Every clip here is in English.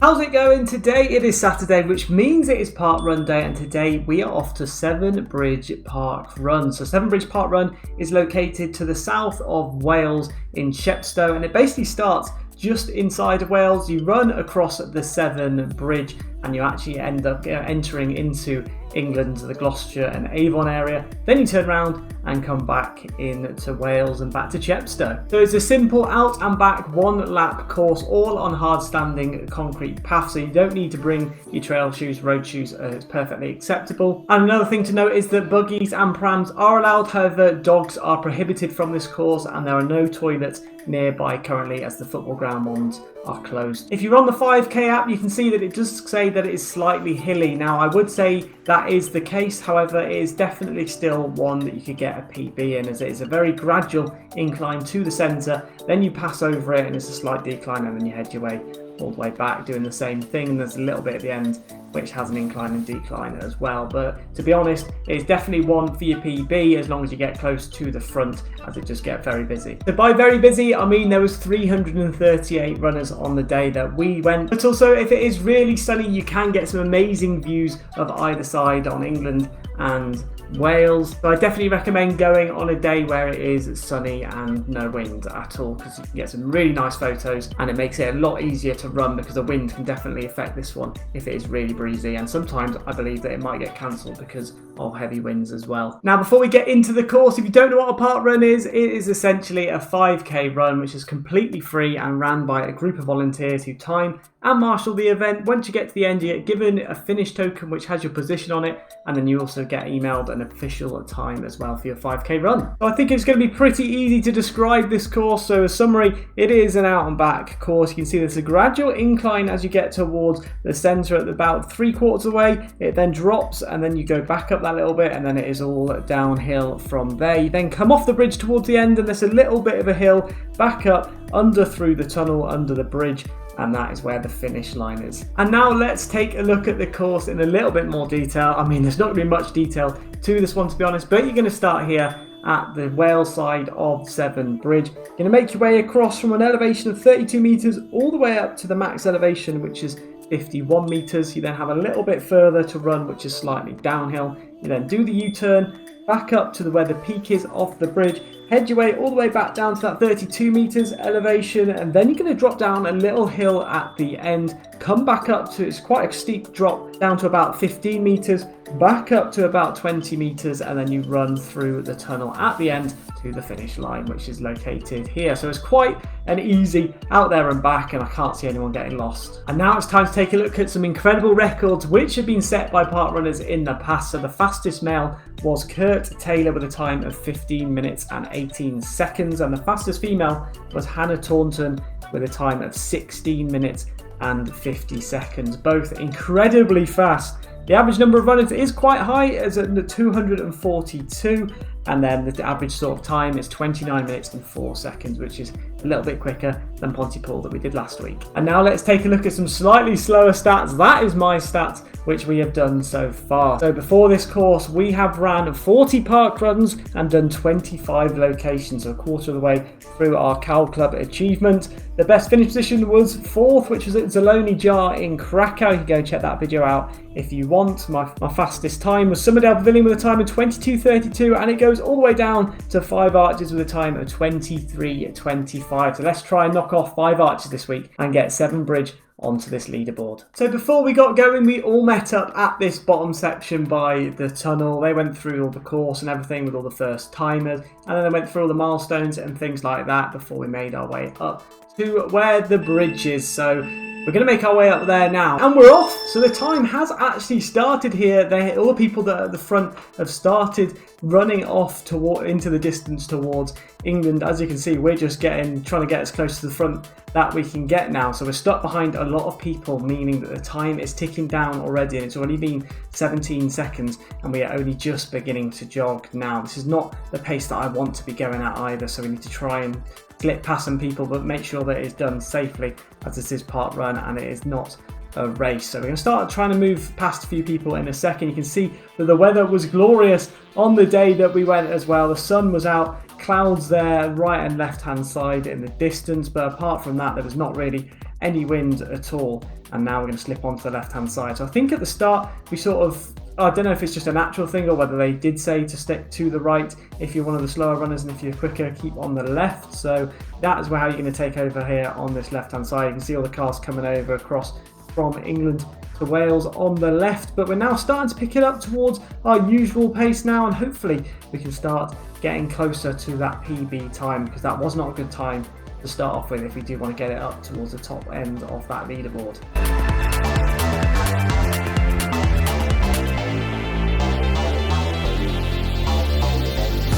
How's it going? Today it is Saturday, which means it is parkrun day, and today we are off to Severn Bridge Parkrun. So Severn Bridge Parkrun is located to the south of Wales in Chepstow, and it basically starts just inside of Wales. You run across the Severn Bridge and you actually end up entering into England, the Gloucestershire and Avon area. Then you turn around and come back into Wales and back to Chepstow. So it's a simple out and back one lap course, all on hard standing concrete path. So you don't need to bring your trail shoes, road shoes. It's perfectly acceptable. And another thing to note is that buggies and prams are allowed. However, dogs are prohibited from this course, and there are no toilets nearby currently as the football ground ones are closed. If you're on the 5k app, you can see that it does say that it is slightly hilly. Now, I would say that is the case. However, it is definitely still one that you could get a PB in, as it is a very gradual incline to the centre. Then you pass over it and it's a slight decline, and then you head your way all the way back doing the same thing. And there's a little bit at the end which has an incline and decline as well. But to be honest, it's definitely one for your PB as long as you get close to the front, as it just gets very busy. So by very busy, I mean there was 338 runners on the day that we went. But also, if it is really sunny, you can get some amazing views of either side on England and Wales. So I definitely recommend going on a day where it is sunny and no wind at all, because you can get some really nice photos, and it makes it a lot easier to run because the wind can definitely affect this one if it is really breezy, and sometimes I believe that it might get cancelled because of heavy winds as well. Now, before we get into the course, if you don't know what a parkrun is, it is essentially a 5k run which is completely free and ran by a group of volunteers who time and marshal the event. Once you get to the end, you get given a finish token which has your position on it, and then you also get emailed an official time as well for your 5k run. So I think it's going to be pretty easy to describe this course. So a summary, it is an out and back course. You can see there's a gradual incline as you get towards the centre at about 3/4 away. It then drops and then you go back up that little bit, and then it is all downhill from there. You then come off the bridge towards the end, and there's a little bit of a hill back up under through the tunnel under the bridge, and that is where the finish line is. And now let's take a look at the course in a little bit more detail. I mean, there's not going to be much detail to this one, to be honest, but you're going to start here at the Wales side of Severn Bridge. You're going to make your way across from an elevation of 32 metres all the way up to the max elevation, which is 51 metres. You then have a little bit further to run, which is slightly downhill. You then do the U-turn back up to where the peak is off the bridge, head your way all the way back down to that 32 metres elevation, and then you're going to drop down a little hill at the end, come back up to, it's quite a steep drop, down to about 15 metres, back up to about 20 metres, and then you run through the tunnel at the end to the finish line, which is located here. So it's quite an easy out there and back, and I can't see anyone getting lost. And now it's time to take a look at some incredible records which have been set by parkrunners in the past. So the fastest male was Kurt Taylor with a time of 15 minutes and 18 seconds, and the fastest female was Hannah Taunton with a time of 16 minutes and 50 seconds, both incredibly fast. The average number of runners is quite high, as at 242, and then the average sort of time is 29 minutes and 4 seconds, which is a little bit quicker than Pontypool that we did last week. And now let's take a look at some slightly slower stats. That is my stats, which we have done so far. So before this course, we have ran 40 parkruns and done 25 locations, so a quarter of the way through our Cow Club achievement. The best finish position was 4th, which was at Zaloni Jar in Krakow. You can go and check that video out if you want. My fastest time was Summerdale Pavilion with a time of 22:32, and it goes all the way down to 5 Arches with a time of 23:25. So let's try and knock off 5 Arches this week and get Severn Bridge onto this leaderboard. So before we got going, we all met up at this bottom section by the tunnel. They went through all the course and everything with all the first timers, and then they went through all the milestones and things like that before we made our way up to where the bridge is. So we're going to make our way up there now, and we're off. So the time has actually started here. All the people that are at the front have started running off into the distance towards England. As you can see, we're just trying to get as close to the front that we can get now. So we're stuck behind a lot of people, meaning that the time is ticking down already, and it's already been 17 seconds, and we are only just beginning to jog now. This is not the pace that I want to be going at either, so we need to try and slip past some people, but make sure that it's done safely, as this is parkrun and it is not a race. So we're going to start trying to move past a few people in a second. You can see that the weather was glorious on the day that we went as well. The sun was out, clouds there right and left hand side in the distance, but apart from that there was not really any wind at all. And now we're going to slip onto the left hand side. So I think at the start we sort of, I don't know if it's just a natural thing or whether they did say to stick to the right if you're one of the slower runners, and if you're quicker, keep on the left. So that is how you're going to take over here on this left hand side. You can see all the cars coming over across from England to Wales on the left, but we're now starting to pick it up towards our usual pace now, and hopefully we can start getting closer to that PB time, because that was not a good time to start off with if we do want to get it up towards the top end of that leaderboard.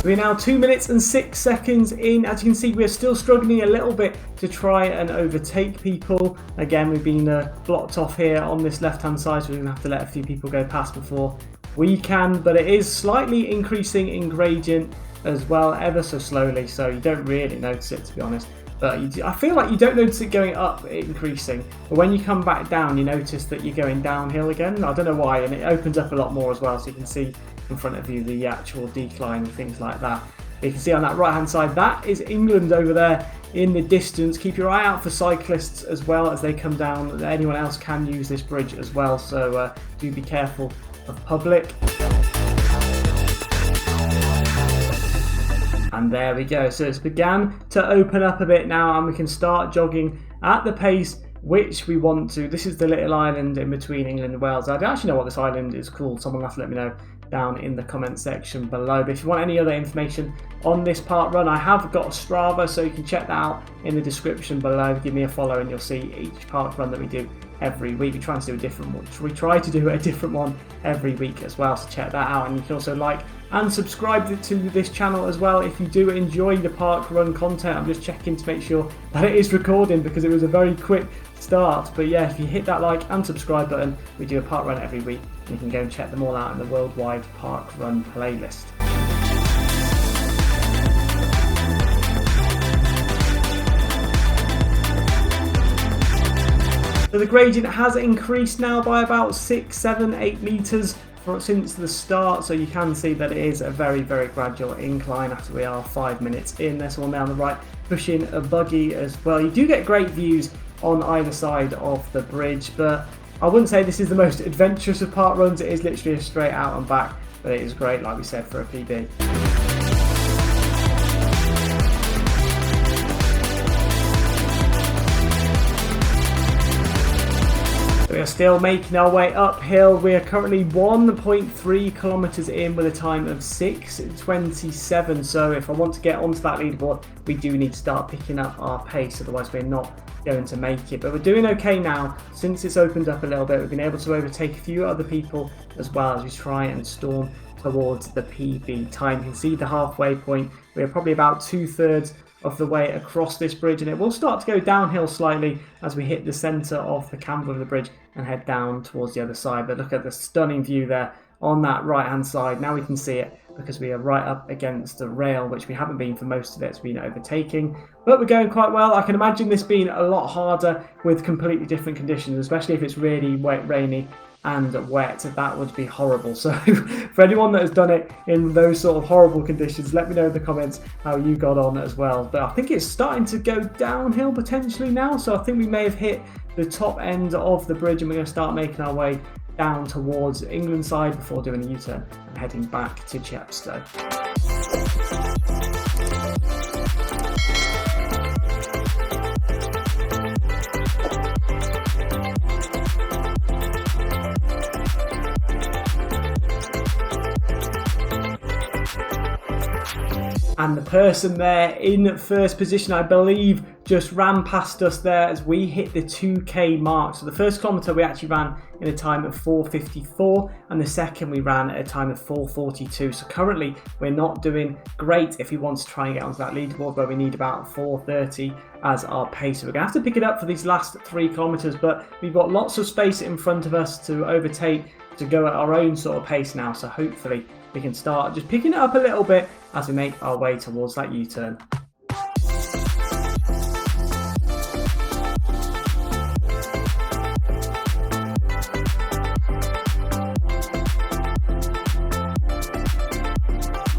We're now 2 minutes and 6 seconds in. As you can see, we're still struggling a little bit to try and overtake people. Again, we've been blocked off here on this left hand side, so we're going to have to let a few people go past before we can, but it is slightly increasing in gradient as well, ever so slowly, so you don't really notice it, to be honest. But I feel like you don't notice it going up, increasing, but when you come back down you notice that you're going downhill again. I don't know why, and it opens up a lot more as well, so you can see in front of you the actual decline and things like that. You can see on that right hand side, that is England over there in the distance. Keep your eye out for cyclists as well as they come down. Anyone else can use this bridge as well, so do be careful of public. And there we go, so it's began to open up a bit now, and we can start jogging at the pace which we want to. This is the little island in between England and Wales. I don't actually know what this island is called, someone will have to let me know down in the comment section below. But if you want any other information on this park run, I have got a Strava, so you can check that out in the description below. Give me a follow and you'll see each park run that we do every week. We try to do a different one. We try to do a different one every week as well, so check that out. And you can also like and subscribe to this channel as well if you do enjoy the park run content. I'm just checking to make sure that it is recording because it was a very quick start. But yeah, if you hit that like and subscribe button, we do a park run every week, and you can go and check them all out in the worldwide park run playlist. So the gradient has increased now by about 6, 7, 8 metres since the start, so you can see that it is a very, very gradual incline after we are 5 minutes in. There's one down the right pushing a buggy as well. You do get great views on either side of the bridge, but I wouldn't say this is the most adventurous of park runs. It is literally a straight out and back, but it is great, like we said, for a PB. We are still making our way uphill. We are currently 1.3 kilometres in with a time of 6:27. So if I want to get onto that leaderboard, we do need to start picking up our pace, otherwise we're not going to make it. But we're doing okay now. Since it's opened up a little bit, we've been able to overtake a few other people as well as we try and storm towards the PB time. You can see the halfway point. We're probably about 2/3 of the way across this bridge, and it will start to go downhill slightly as we hit the centre of the camber of the bridge and head down towards the other side. But look at the stunning view there on that right hand side. Now we can see it because we are right up against the rail, which we haven't been for most of it. It's been overtaking, but we're going quite well. I can imagine this being a lot harder with completely different conditions, especially if it's really wet, rainy and wet. That would be horrible. So for anyone that has done it in those sort of horrible conditions, let me know in the comments how you got on as well. But I think it's starting to go downhill potentially now, so I think we may have hit the top end of the bridge, and we're going to start making our way down towards England side before doing a U-turn and heading back to Chepstow. And the person there in first position, I believe, just ran past us there as we hit the 2k mark. So the first kilometre we actually ran in a time of 4:54, and the second we ran at a time of 4:42. So currently we're not doing great if we want to try and get onto that leaderboard, where we need about 4:30 as our pace. So we're going to have to pick it up for these last 3 kilometres, but we've got lots of space in front of us to overtake, to go at our own sort of pace now. So hopefully we can start just picking it up a little bit as we make our way towards that U-turn.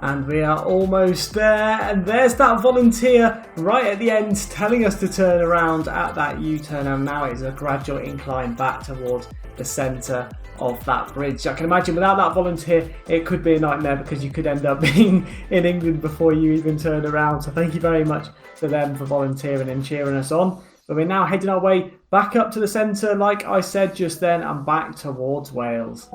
And we are almost there, and there's that volunteer right at the end telling us to turn around at that U-turn, and now it's a gradual incline back towards the centre of that bridge. I can imagine without that volunteer it could be a nightmare, because you could end up being in England before you even turn around. So thank you very much to them for volunteering and cheering us on. But we're now heading our way back up to the centre, like I said just then, and back towards Wales.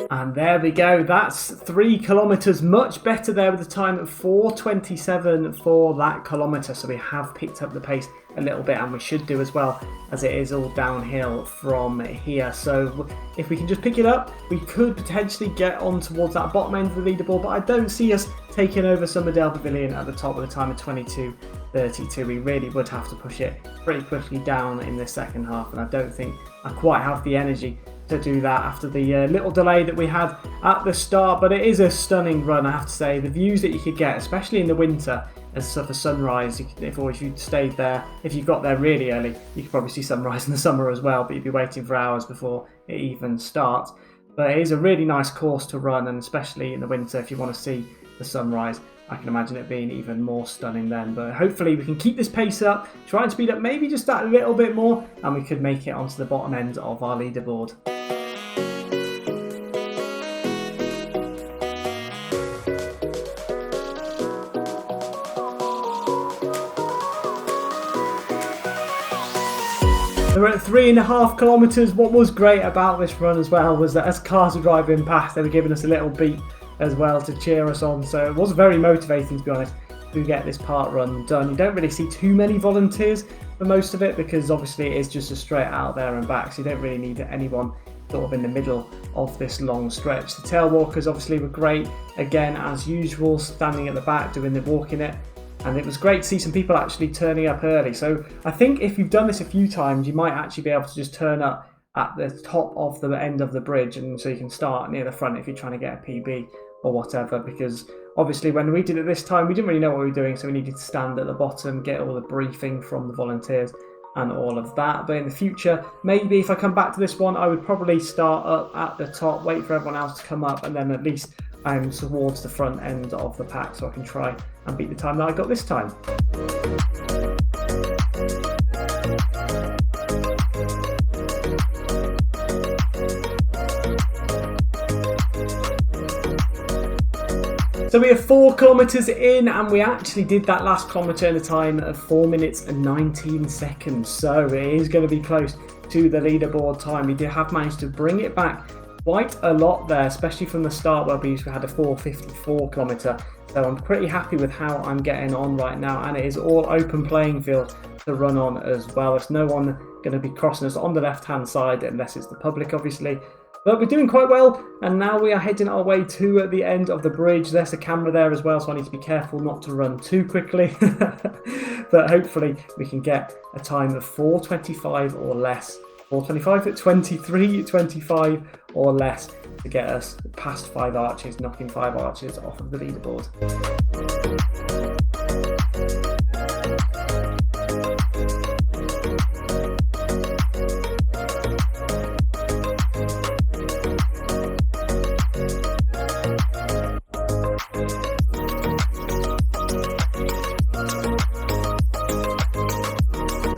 And there we go, that's 3 kilometres, much better there with the time of 4:27 for that kilometre. So we have picked up the pace a little bit, and we should do as well, as it is all downhill from here. So if we can just pick it up, we could potentially get on towards that bottom end of the leaderboard, but I don't see us taking over Somerdale Pavilion at the top with a time of 22:32. We really would have to push it pretty quickly down in the second half, and I don't think I quite have the energy to do that after the little delay that we had at the start. But it is a stunning run, I have to say. The views that you could get, especially in the winter, as for sunrise, if you stayed there, if you got there really early, you could probably see sunrise in the summer as well, but you'd be waiting for hours before it even starts. But it is a really nice course to run, and especially in the winter, if you want to see the sunrise, I can imagine it being even more stunning then. But hopefully we can keep this pace up, try and speed up maybe just that little bit more, and we could make it onto the bottom end of our leaderboard. We're at 3.5 kilometres. What was great about this run as well was that as cars were driving past, they were giving us a little beat as well to cheer us on. So it was very motivating, to be honest, to get this park run done. You don't really see too many volunteers for most of it, because obviously it is just a straight out there and back, so you don't really need anyone sort of in the middle of this long stretch. The tail walkers obviously were great, again as usual, standing at the back doing the walking it. And it was great to see some people actually turning up early. So I think if you've done this a few times, you might actually be able to just turn up at the top of the end of the bridge, and so you can start near the front if you're trying to get a PB or whatever, because obviously when we did it this time, we didn't really know what we were doing, so we needed to stand at the bottom, get all the briefing from the volunteers and all of that. But in the future, maybe if I come back to this one, I would probably start up at the top, wait for everyone else to come up, and then at least I'm towards the front end of the pack, so I can try and beat the time that I got this time. So we are 4 kilometres in, and we actually did that last kilometre in a time of 4 minutes and 19 seconds. So it is going to be close to the leaderboard time. We have managed to bring it back quite a lot there, especially from the start where we had a 4:54 kilometre. So I'm pretty happy with how I'm getting on right now, and it is all open playing field to run on as well. There's no one going to be crossing us on the left hand side unless it's the public, obviously. But we're doing quite well, and now we are heading our way to the end of the bridge. There's a camera there as well, so I need to be careful not to run too quickly. But hopefully we can get a time of 4:25 or less. 4:25 at 23:25 or less to get us past 5 arches, knocking 5 arches off of the leaderboard.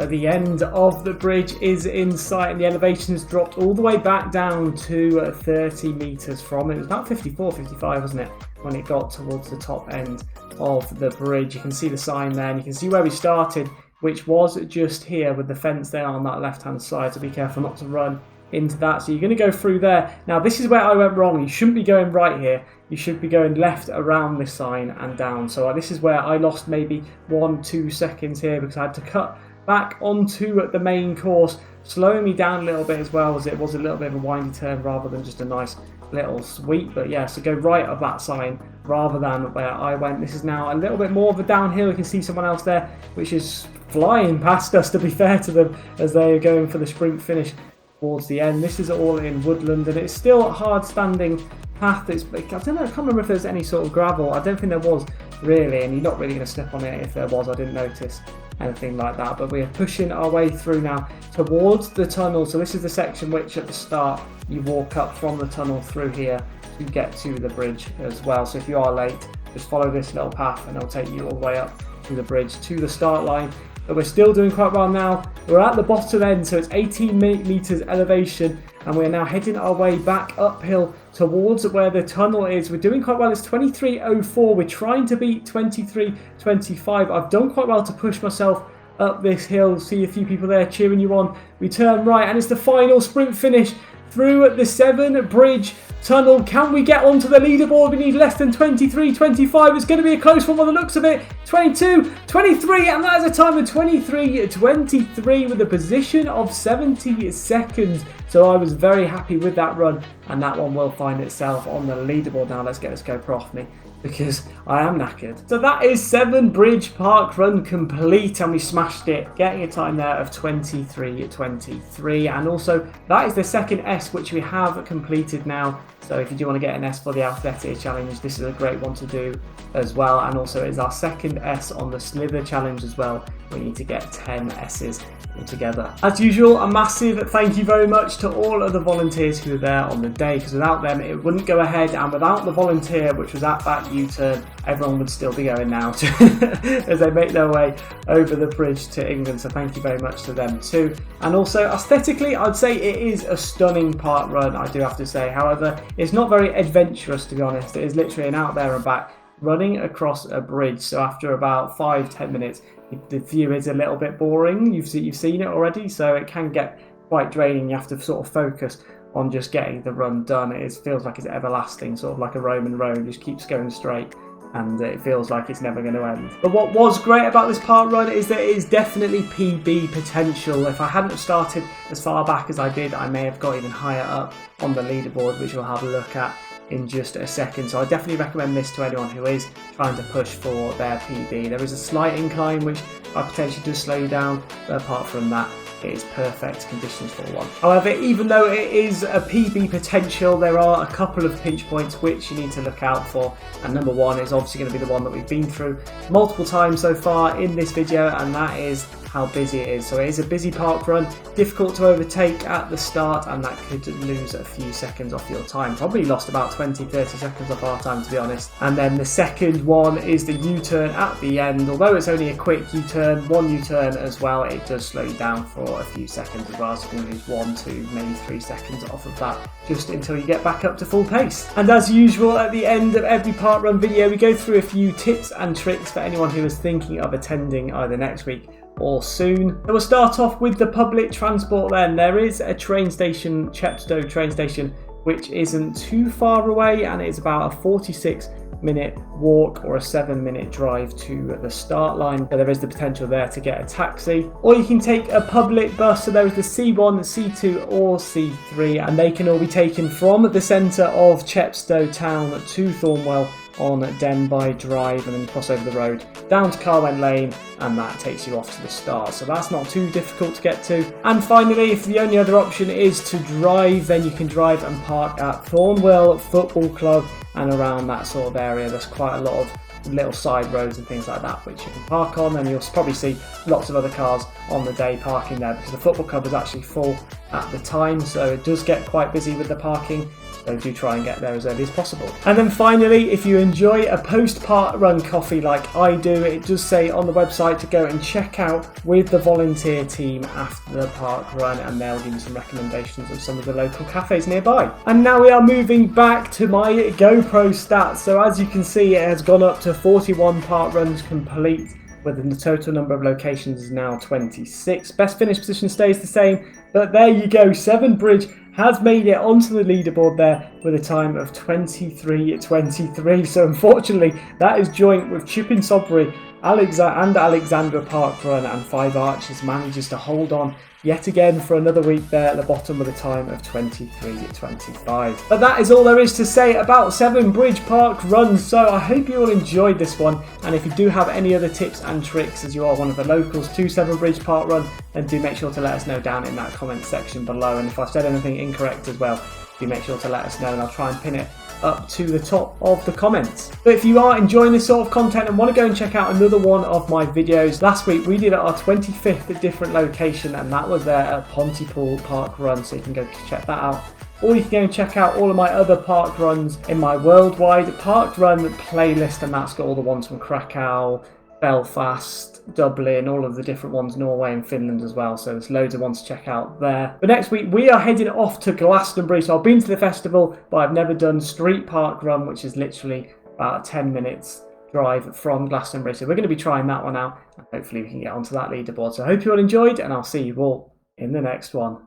The end of the bridge is in sight, and the elevation has dropped all the way back down to 30 metres from it. It was about 54, 55, wasn't it, when it got towards the top end of the bridge. You can see the sign there, and you can see where we started, which was just here with the fence there on that left hand side, so be careful not to run into that. So you're going to go through there. Now this is where I went wrong. You shouldn't be going right here, you should be going left around this sign and down. So this is where I lost maybe 1-2 seconds here, because I had to cut back onto the main course, slowing me down a little bit as well, as it was a little bit of a windy turn rather than just a nice little sweep. But yeah, so go right of that sign rather than where I went. This is now a little bit more of a downhill. You can see someone else there which is flying past us, to be fair to them, as they are going for the sprint finish towards the end. This is all in woodland, and it's still a hard standing path. I don't know, I can't remember if there's any sort of gravel. I don't think there was really, and you're not really going to step on it if there was. I didn't notice anything like that, but we're pushing our way through now towards the tunnel. So this is the section which at the start you walk up from the tunnel through here to get to the bridge as well. So if you are late, just follow this little path and it'll take you all the way up to the bridge to the start line. But we're still doing quite well now. We're at the bottom end, so it's 18 meters elevation, and we're now heading our way back uphill towards where the tunnel is. We're doing quite well. It's 23:04. We're trying to beat 23:25. I've done quite well to push myself up this hill. See a few people there cheering you on. We turn right, and it's the final sprint finish through the Severn Bridge tunnel. Can we get onto the leaderboard? We need less than 23:25. It's going to be a close one by the looks of it. 22:23, and that is a time of 23:23 with a position of 70 seconds. So I was very happy with that run, and that one will find itself on the leaderboard. Now let's get this GoPro off me, because I am knackered. So that is Severn Bridge Parkrun complete, and we smashed it, getting a time there of 23:23. And also that is the second S which we have completed now. So if you do want to get an S for the Athletic Challenge, this is a great one to do as well. And also it is our second S on the Slither Challenge as well. We need to get 10 S's together. As usual, a massive thank you very much to all of the volunteers who were there on the day, because without them it wouldn't go ahead, and without the volunteer which was at that U-turn, everyone would still be going now as they make their way over the bridge to England. So thank you very much to them too. And also aesthetically, I'd say it is a stunning park run, I do have to say. However, it's not very adventurous, to be honest. It is literally an out there and back running across a bridge. So after about 5-10 minutes, the view is a little bit boring. You've seen it already, so it can get quite draining. You have to sort of focus on just getting the run done. It feels like it's everlasting, sort of like a Roman road, just keeps going straight, and it feels like it's never going to end. But what was great about this park run is that it is definitely PB potential. If I hadn't have started as far back as I did, I may have got even higher up on the leaderboard, which we'll have a look at in just a second. So I definitely recommend this to anyone who is trying to push for their PB. There is a slight incline which potentially does slow you down, but apart from that, it is perfect conditions for one. However, even though it is a PB potential, there are a couple of pinch points which you need to look out for, and number one is obviously going to be the one that we've been through multiple times so far in this video, and that is how busy it is. So it is a busy park run, difficult to overtake at the start, and that could lose a few seconds off your time. Probably lost about 20-30 seconds off our time, to be honest. And then the second one is the U-turn at the end. Although it's only a quick U-turn, one U-turn as well, it does slow you down for a few seconds as well. So you can lose 1, 2, maybe 3 seconds off of that, just until you get back up to full pace. And as usual, at the end of every park run video, we go through a few tips and tricks for anyone who is thinking of attending either next week or soon. So we'll start off with the public transport then. There is a train station, Chepstow train station, which isn't too far away, and it's about a 46-minute walk or a 7-minute drive to the start line. So there is the potential there to get a taxi, or you can take a public bus. So there is the C1, C2 or C3, and they can all be taken from the centre of Chepstow town to Thornwell on Denby Drive, and then you cross over the road down to Carwent Lane, and that takes you off to the start. So that's not too difficult to get to. And finally, if the only other option is to drive, then you can drive and park at Thornwell Football Club, and around that sort of area there's quite a lot of little side roads and things like that which you can park on, and you'll probably see lots of other cars on the day parking there, because the football club is actually full at the time, so it does get quite busy with the parking. So do try and get there as early as possible. And then finally, if you enjoy a post-park run coffee like I do, it does say on the website to go and check out with the volunteer team after the park run, and they'll give you some recommendations of some of the local cafes nearby. And now we are moving back to my GoPro stats. So as you can see, it has gone up to 41 park runs complete, with the total number of locations is now 26. Best finish position stays the same, but there you go, Severn Bridge has made it onto the leaderboard there with a time of 23:23. So unfortunately, that is joint with Chipping Sodbury and Alexandra Parkrun, and Five Arches manages to hold on yet again for another week there at the bottom with a time of 23:25. But that is all there is to say about Severn Bridge Parkrun, so I hope you all enjoyed this one, and if you do have any other tips and tricks as you are one of the locals to Severn Bridge Parkrun, then do make sure to let us know down in that comment section below, and if I've said anything incorrect as well, do make sure to let us know and I'll try and pin it up to the top of the comments. But if you are enjoying this sort of content and want to go and check out another one of my videos, last week we did our 25th different location, and that was there at Pontypool Parkrun, so you can go check that out. Or you can go and check out all of my other park runs in my worldwide parkrun playlist, and that's got all the ones from Krakow, Belfast, Dublin, all of the different ones, Norway and Finland as well, so there's loads of ones to check out there. But next week we are heading off to Glastonbury, so I've been to the festival but I've never done street park run, which is literally about a 10 minutes drive from Glastonbury, so we're going to be trying that one out and hopefully we can get onto that leaderboard. So I hope you all enjoyed, and I'll see you all in the next one.